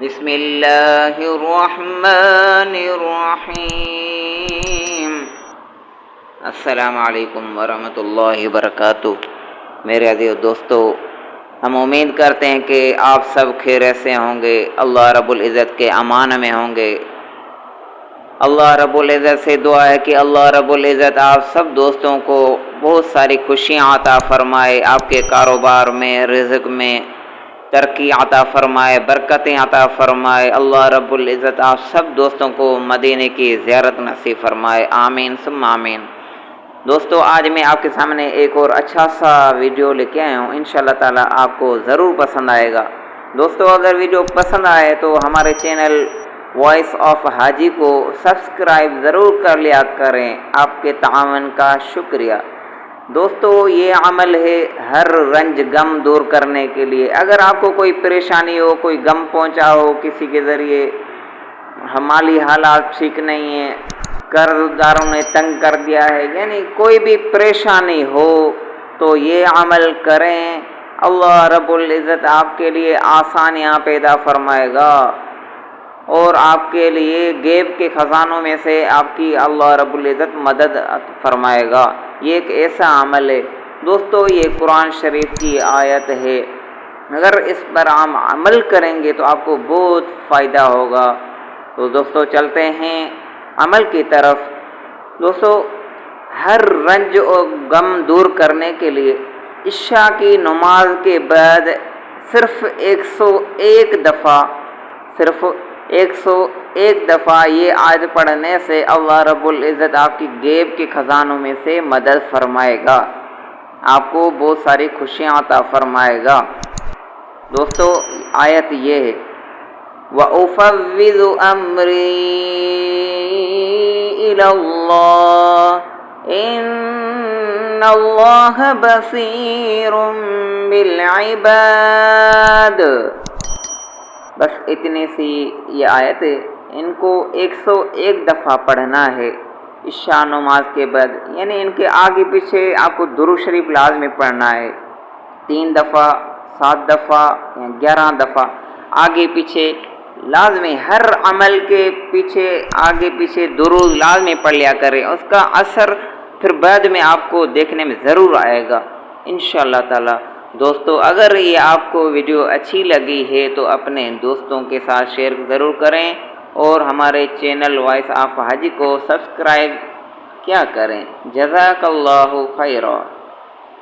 بسم اللہ الرحمن الرحیم۔ السلام علیکم ورحمۃ اللہ وبرکاتہ۔ میرے عزیز دوستو، ہم امید کرتے ہیں کہ آپ سب خیریت سے ہوں گے، اللہ رب العزت کے امان میں ہوں گے۔ اللہ رب العزت سے دعا ہے کہ اللہ رب العزت آپ سب دوستوں کو بہت ساری خوشیاں عطا فرمائے، آپ کے کاروبار میں، رزق میں ترقی عطا فرمائے، برکتیں عطا فرمائے۔ اللہ رب العزت آپ سب دوستوں کو مدینے کی زیارت نصیب فرمائے، آمین ثم آمین۔ دوستو، آج میں آپ کے سامنے ایک اور اچھا سا ویڈیو لے کے آیا ہوں، انشاءاللہ تعالی آپ کو ضرور پسند آئے گا۔ دوستو، اگر ویڈیو پسند آئے تو ہمارے چینل وائس آف حاجی کو سبسکرائب ضرور کر لیا کریں، آپ کے تعاون کا شکریہ۔ دوستو، یہ عمل ہے ہر رنج غم دور کرنے کے لیے۔ اگر آپ کو کوئی پریشانی ہو، کوئی غم پہنچا ہو کسی کے ذریعے، مالی حالات ٹھیک نہیں ہیں، قرض داروں نے تنگ کر دیا ہے، یعنی کوئی بھی پریشانی ہو تو یہ عمل کریں، اللہ رب العزت آپ کے لیے آسانیاں پیدا فرمائے گا اور آپ کے لیے غیب کے خزانوں میں سے آپ کی اللہ رب العزت مدد فرمائے گا۔ یہ ایک ایسا عمل ہے دوستو، یہ قرآن شریف کی آیت ہے، اگر اس پر ہم عمل کریں گے تو آپ کو بہت فائدہ ہوگا۔ تو دوستو، چلتے ہیں عمل کی طرف۔ دوستو، ہر رنج اور غم دور کرنے کے لیے عشاء کی نماز کے بعد صرف 101 دفعہ یہ آیت پڑھنے سے اللہ رب العزت آپ کی غیب کے خزانوں میں سے مدد فرمائے گا، آپ کو بہت ساری خوشیاں عطا فرمائے گا۔ دوستو، آیت یہ ہے وَأُفَوِّضُ أَمْرِي إِلَى اللَّهِ إِنَّ اللَّهَ بَصِيرٌ بِالْعِبَادِ۔ بس اتنی سی یہ آیت ہے، ان کو 101 دفعہ پڑھنا ہے عشاء نماز کے بعد، یعنی ان کے آگے پیچھے آپ کو درود شریف لازمی پڑھنا ہے، 3 دفعہ، 7 دفعہ یا 11 دفعہ آگے پیچھے لازمی، ہر عمل کے پیچھے آگے پیچھے درود لازمی پڑھ لیا کریں، اس کا اثر پھر بعد میں آپ کو دیکھنے میں ضرور آئے گا انشاءاللہ تعالی۔ دوستو، اگر یہ آپ کو ویڈیو اچھی لگی ہے تو اپنے دوستوں کے ساتھ شیئر ضرور کریں اور ہمارے چینل وائس آف حاجی کو سبسکرائب کیا کریں۔ جزاک اللہ خیرہ۔